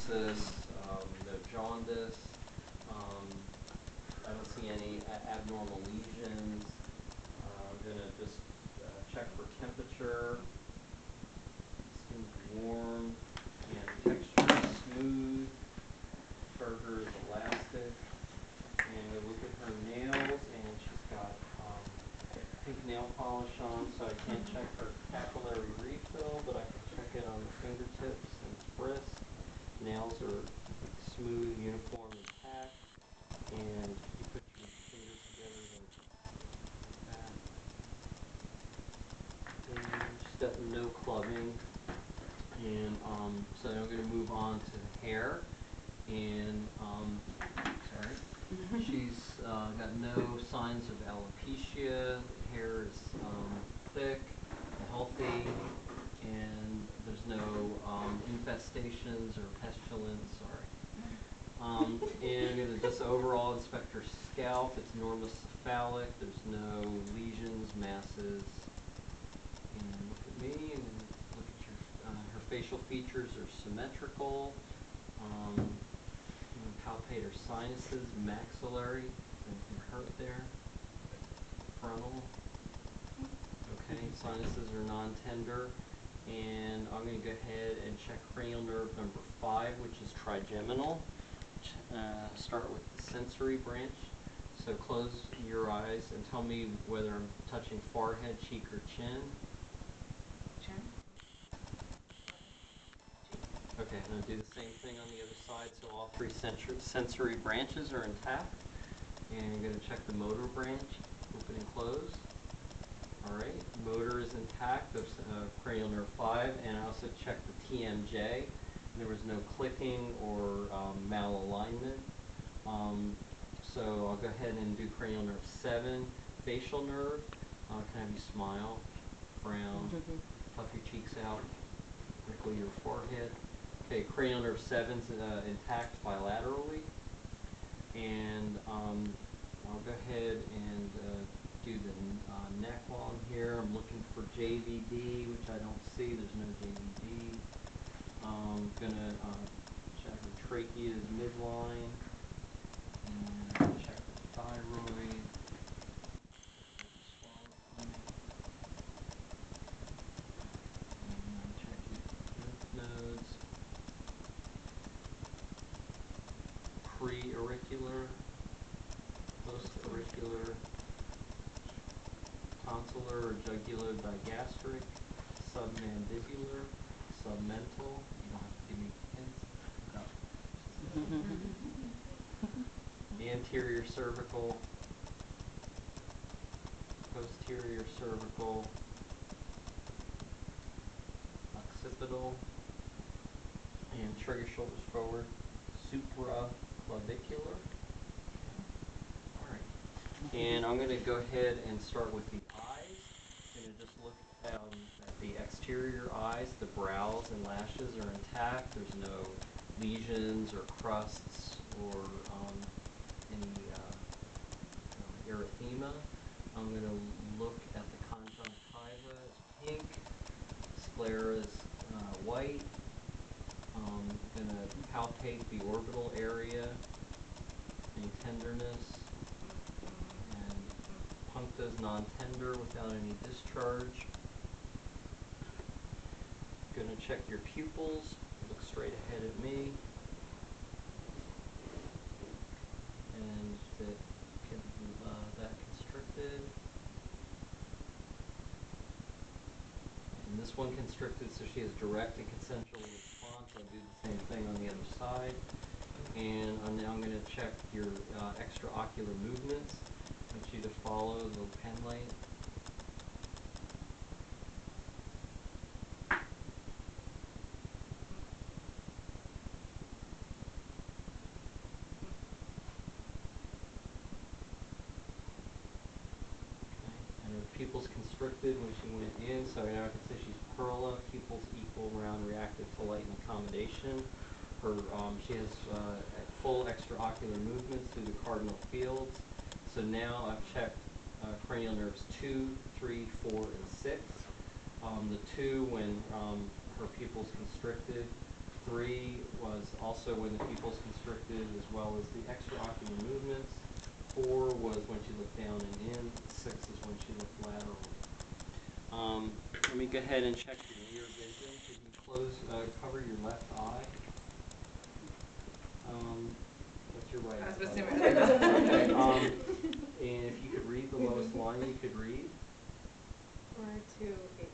cyst, no jaundice. I don't see any abnormal lesions. I'm going to just check for temperature. Skin's warm and texture is smooth. Charger is elastic. And we look at her nails, and she's got pink nail polish on, so I can't check her capillary refill, but I can check it on the fingertips and wrist. Nails are smooth, uniform, and packed. And you put your fingers together like that. And she's got no clubbing. And so I'm going to move on to the hair. And sorry, she's got no signs of alopecia. Hair is thick, healthy, and there's no infestations or pestilence. Sorry. And just overall inspect her scalp. It's normocephalic. There's no lesions, masses. And look at me and look at your her facial features are symmetrical. Palpate her sinuses, maxillary. Anything hurt there? Frontal. Okay, sinuses are non-tender. And I'm going to go ahead and check cranial nerve number 5, which is trigeminal. Start with the sensory branch. So close your eyes and tell me whether I'm touching forehead, cheek, or chin. Chin. Okay, I'm going to do the same thing on the other side, so all 3 sensory branches are intact. And I'm going to check the motor branch, open and close. Alright, motor is intact of cranial nerve 5, and I also checked the TMJ. There was no clicking or malalignment. So I'll go ahead and do cranial nerve 7, facial nerve. Can I have you smile, frown, puff your cheeks out, wrinkle your forehead. Okay, cranial nerve 7 is intact bilaterally. And I'll go ahead and do the neck while I'm here. I'm looking for JVD, which I don't see. There's no JVD. I'm going to check the trachea's midline. And check the thyroid. And check your lymph nodes. Pre-auricular, post-auricular, tonsillar or jugular digastric, submandibular, submental. You don't have to give me hints. No. Anterior cervical, posterior cervical, occipital, and shrug your shoulders forward, supraclavicular. Alright. And I'm going to go ahead and start with the eyes. I'm going to just look at the exterior eyes. The brows and lashes are intact. There's no lesions or crusts or any erythema. I'm going to look at the conjunctiva. It's pink. Sclera is white. I'm going to palpate the orbital area. Any tenderness. And puncta is non-tender without any discharge. Going to check your pupils. Look straight ahead at me. And that constricted. And this one constricted, so she has direct and consensual response. I'll do the same thing on the other side. And now I'm going to check your extraocular movements. I want you to follow the pen light. And her pupils constricted when she went in, so now I can say she's Perla, pupils equal, round, reactive to light and accommodation. Her, she has full extraocular movements through the cardinal fields. So now I've checked cranial nerves 2, 3, 4, and 6. The 2, when her pupils constricted, 3 was also when the pupil's constricted, as well as the extraocular movements. 4 was when she looked down and in. 6 is when she looked laterally. Let me go ahead and check your near vision. Could you cover your left eye? What's your right eye? I was supposed to Okay, and if you could read the lowest line you could read. 42817.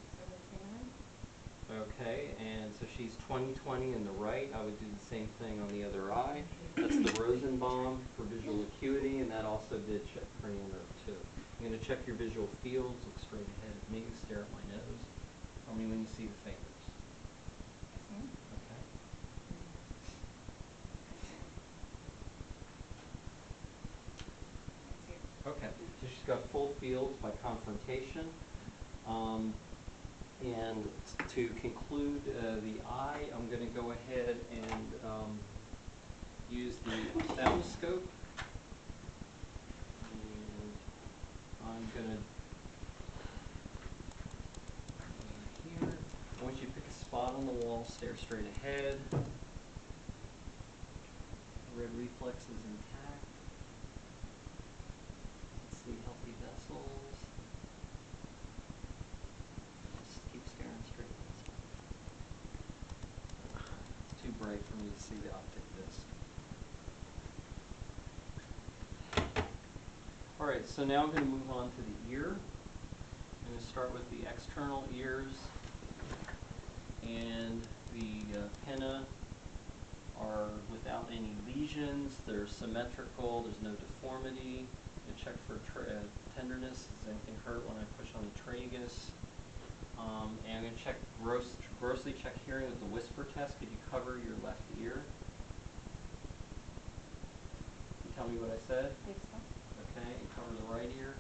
Okay, and so she's 20/20 in the right. I would do the same thing on the other eye. That's the Rosenbaum for visual acuity, and that also did check cranial nerve too. I'm going to check your visual fields. Look straight ahead at me. Stare at my nose. Tell me when you see the fingers. Okay. Okay, so she's got full fields by confrontation. And to conclude the eye, I'm going to go ahead and use the ophthalmoscope. And I'm going to, here, I want you to pick a spot on the wall, stare straight ahead. Red reflex is intact. Let's see healthy vessels. Just keep staring straight at this one. It's too bright for me to see the optic disc. Alright, so now I'm going to move on to the ear. I'm going to start with the external ears. And the pinna are without any lesions. They're symmetrical. There's no deformity. And check for tenderness. Does anything hurt when I push on the tragus? And I'm going to check grossly check hearing with the whisper test. Could you cover your left ear? Can you tell me what I said? Yes, sir. Okay, and cover the right ear.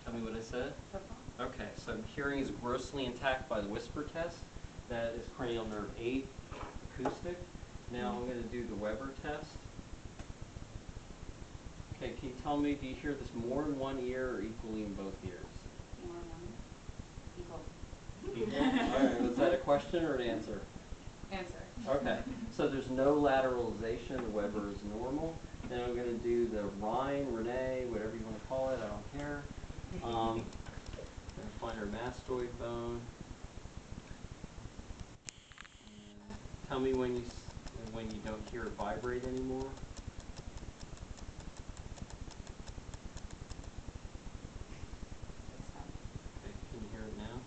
Tell me what I said? Okay, so hearing is grossly intact by the whisper test. That is cranial nerve 8, acoustic. Now I'm going to do the Weber test. Okay, can you tell me, do you hear this more in one ear or equally in both ears? More one. Equal. Equal? All right, was that a question or an answer? Answer. Okay, so there's no lateralization. The Weber is normal. Then I'm going to do the Rhine, Renee, whatever you want to call it. I don't care. Going to find her mastoid bone. And tell me when you don't hear it vibrate anymore. Okay, can you hear it now?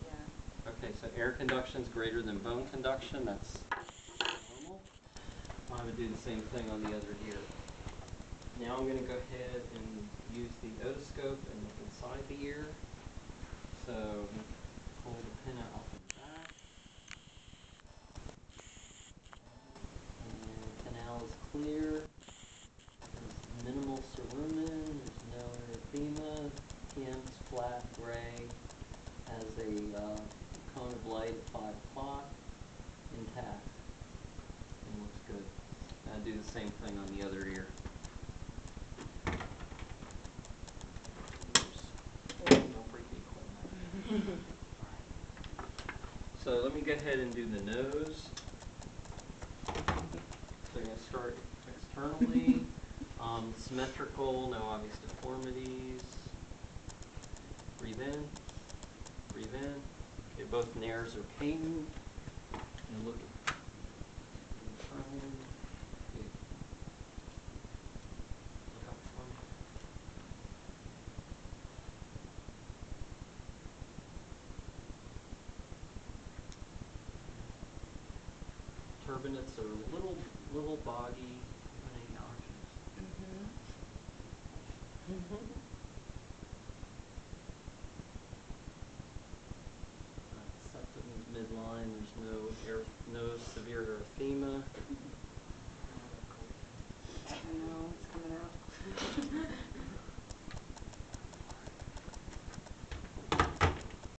Yeah. Okay, so air conduction is greater than bone conduction. That's normal. I would do the same thing on the other ear. Now I'm going to go ahead and use the otoscope and look inside the ear. So pull the pinna off the back. And the canal is clear. There's minimal cerumen. There's no erythema. TM's flat gray. Has a cone of light at 5 o'clock. Intact. And looks good. I'll do the same thing on the other ear. Don't break the equipment. So let me go ahead and do the nose. So I'm going to start externally. Symmetrical, no obvious deformities. Breathe in. Breathe in. Okay, both nares are patent. And look at internally. Okay. Look up for me. Turbinates are little boggy. Any allergies? Septum is midline. There's no severe erythema.